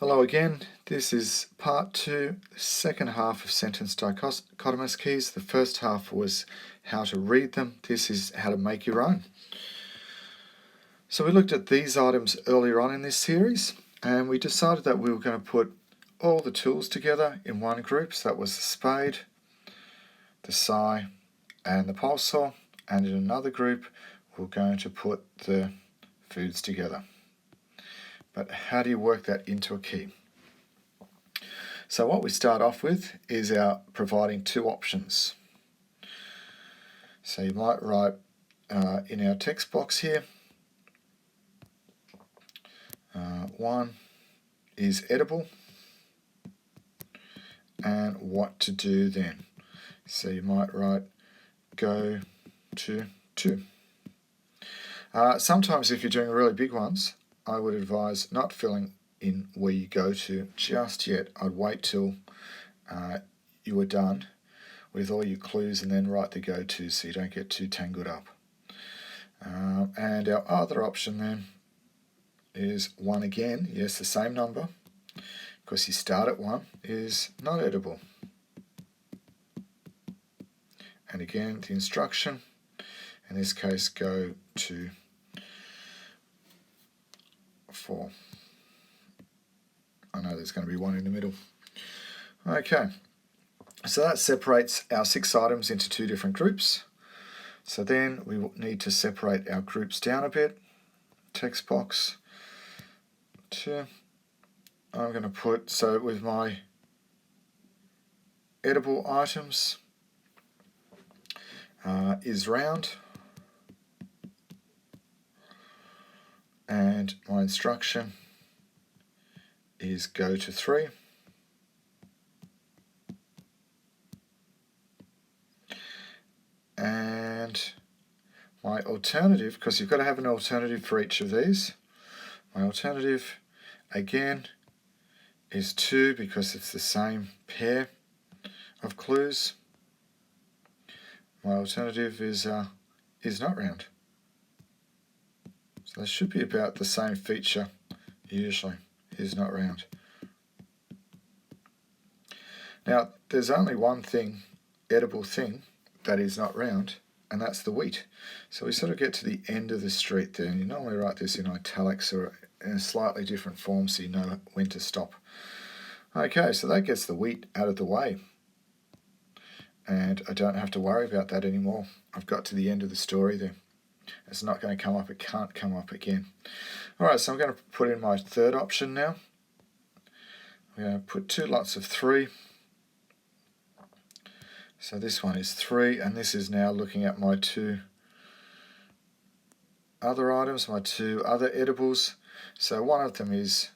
Hello again, this is part 2, second half of sentence dichotomous keys. The first half was how to read them, this is how to make your own. So we looked at these items earlier on in this series and we decided that we were going to put all the tools together in one group. So that was the spade, the sigh and the pole saw, and in another group we're going to put the foods together. But how do you work that into a key? So what we start off with is our providing two options. So you might write in our text box here, one is edible and what to do then. So you might write go to 2. Sometimes if you're doing really big ones, I would advise not filling in where you go to just yet. I'd wait till you were done with all your clues and then write the go to so you don't get too tangled up. And our other option then is 1 again. Yes, the same number, because you start at 1, is not edible. And again, the instruction, in this case, go to 4. I know there's going to be 1 in the middle. Okay, so that separates our 6 items into 2 different groups. So then we need to separate our groups down a bit. Text box 2. I'm going to put, so with my edible items is round, and my instruction is go to 3. And my alternative, because you've got to have an alternative for each of these, my alternative again is 2 because it's the same pair of clues. My alternative is not round. So they should be about the same feature usually, is not round. Now there's only one thing, edible thing, that is not round, and that's the wheat. So we sort of get to the end of the street there, and you normally write this in italics or in a slightly different form so you know when to stop. Okay, so that gets the wheat out of the way, and I don't have to worry about that anymore. I've got to the end of the story there. It's not going to come up, it can't come up again. Alright, so I'm going to put in my third option now. I'm going to put 2 lots of 3. So this one is 3, and this is now looking at my 2 other items, my 2 other edibles. So one of them is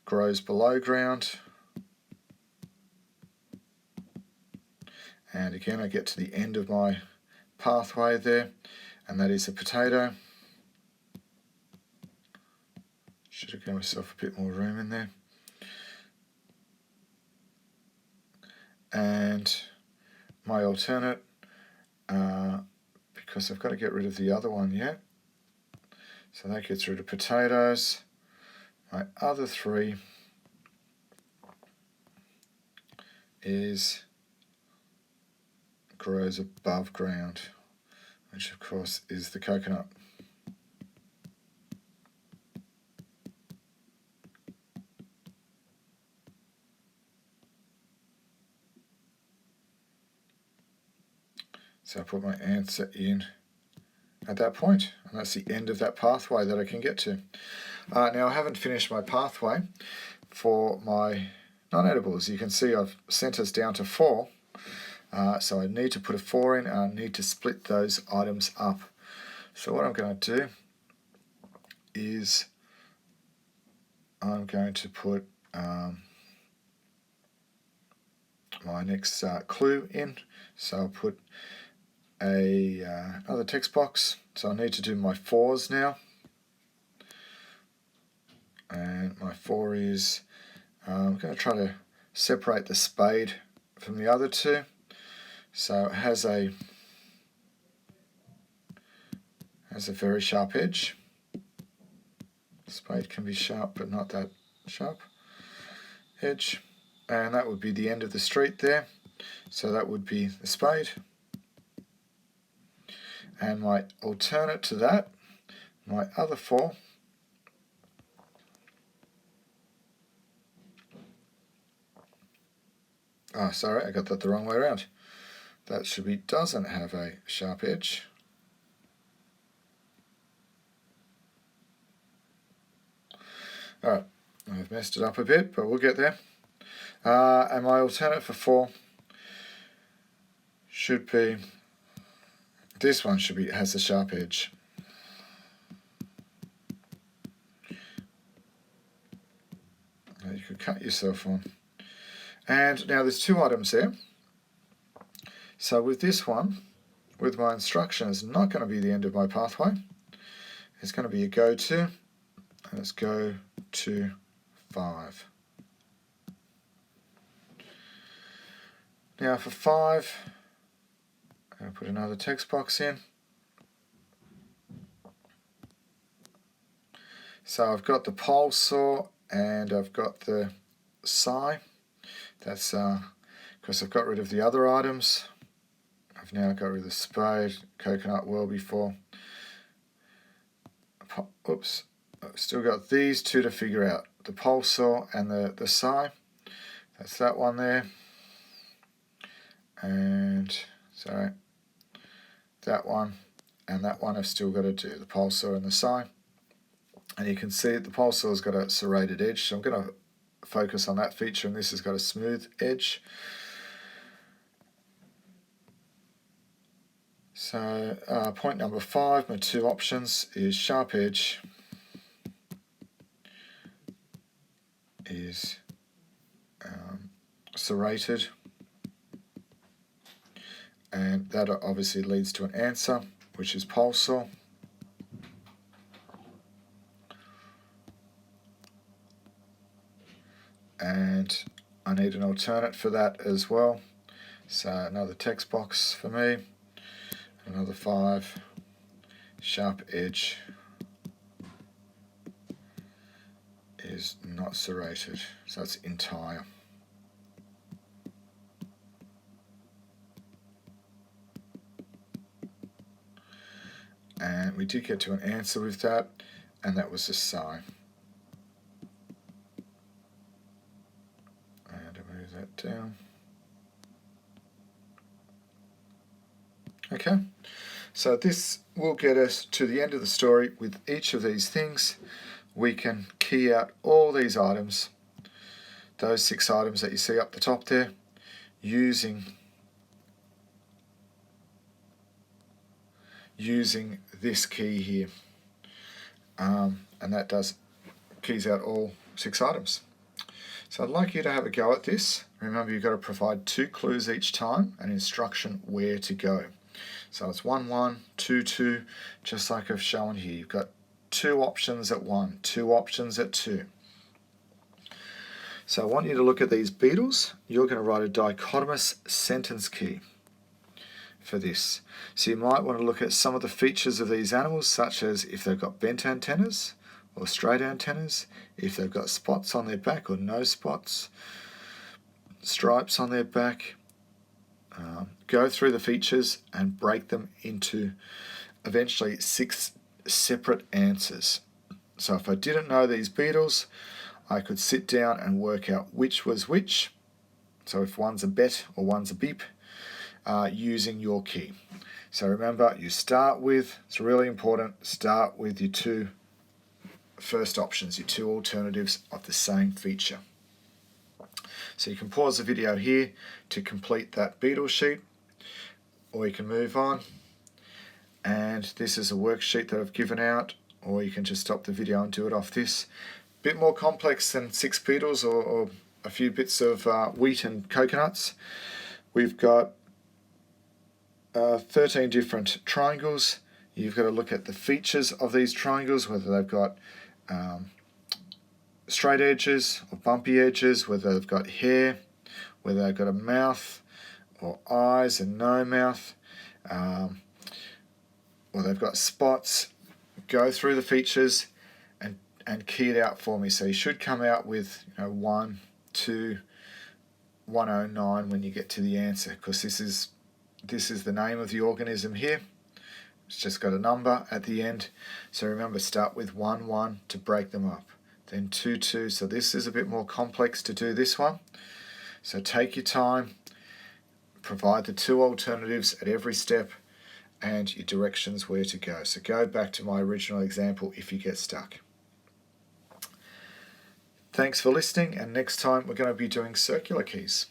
grows below ground. And again I get to the end of my pathway there, and that is a potato. Should have given myself a bit more room in there. And my alternate, because I've got to get rid of the other one yet, so that gets rid of potatoes. My other 3 is grows above ground, which of course is the coconut. So I put my answer in at that point, and that's the end of that pathway that I can get to. Now I haven't finished my pathway for my non-edibles. You can see I've sent us down to 4, so I need to put a 4 in, and I need to split those items up. So what I'm going to do is I'm going to put my next clue in. So I'll put another text box. So I need to do my 4s now, and my 4 is I'm going to try to separate the spade from the other 2. So it has a very sharp edge. Spade can be sharp but not that sharp. edge, and that would be the end of the street there. So that would be the spade. And my alternate to that, my other 4, oh sorry, I got that the wrong way around. That should be doesn't have a sharp edge. Alright, I've messed it up a bit, but we'll get there. And my alternate for 4 should be, this one should be, has a sharp edge. You could cut yourself on. And now there's 2 items there. So with this one, with my instruction, it's not going to be the end of my pathway. It's going to be a go to, and it's go to 5. Now for 5, I'm going to put another text box in. So I've got the pole saw and I've got the sigh. That's because I've got rid of the other items. I've now got rid of the spade, coconut well before. Oops, I've still got these 2 to figure out. The pole saw and the sigh. That's that one there. And, sorry, that one and that one I've still got to do. The pole saw and the sigh. And you can see the pole saw's got a serrated edge, so I'm going to focus on that feature, and this has got a smooth edge. So point number 5, my 2 options is sharp edge is serrated, and that obviously leads to an answer, which is pole saw. And I need an alternate for that as well. So another text box for me. Another 5. Sharp edge is not serrated. So it's entire. And we did get to an answer with that, and that was the sigh. Down. Okay, so this will get us to the end of the story. With each of these things, we can key out all these items, those 6 items that you see up the top there, using this key here, and that does keys out all 6 items. So I'd like you to have a go at this. Remember, you've got to provide 2 clues each time, and instruction where to go. So it's 1, 1, 2, 2, just like I've shown here. You've got 2 options at 1, 2 options at 2. So I want you to look at these beetles. You're going to write a dichotomous sentence key for this. So you might want to look at some of the features of these animals, such as if they've got bent antennas or straight antennas, if they've got spots on their back or no spots, stripes on their back. Go through the features and break them into eventually 6 separate answers. So if I didn't know these beetles, I could sit down and work out which was which. So if one's a bet or one's a beep, using your key. So remember, you start with, it's really important, start with your 2 first options, your 2 alternatives of the same feature. So you can pause the video here to complete that beetle sheet, or you can move on. And this is a worksheet that I've given out, or you can just stop the video and do it off this. Bit more complex than 6 beetles or a few bits of wheat and coconuts. We've got 13 different triangles. You've got to look at the features of these triangles, whether they've got straight edges or bumpy edges, whether they've got hair, whether they've got a mouth or eyes and no mouth, or they've got spots. Go through the features and key it out for me. So you should come out with 1, to 109 when you get to the answer, because this is the name of the organism here. It's just got a number at the end. So remember, start with 1, 1 to break them up. Then 2, 2. So this is a bit more complex to do this one. So take your time, provide the 2 alternatives at every step, and your directions where to go. So go back to my original example if you get stuck. Thanks for listening, and next time we're going to be doing circular keys.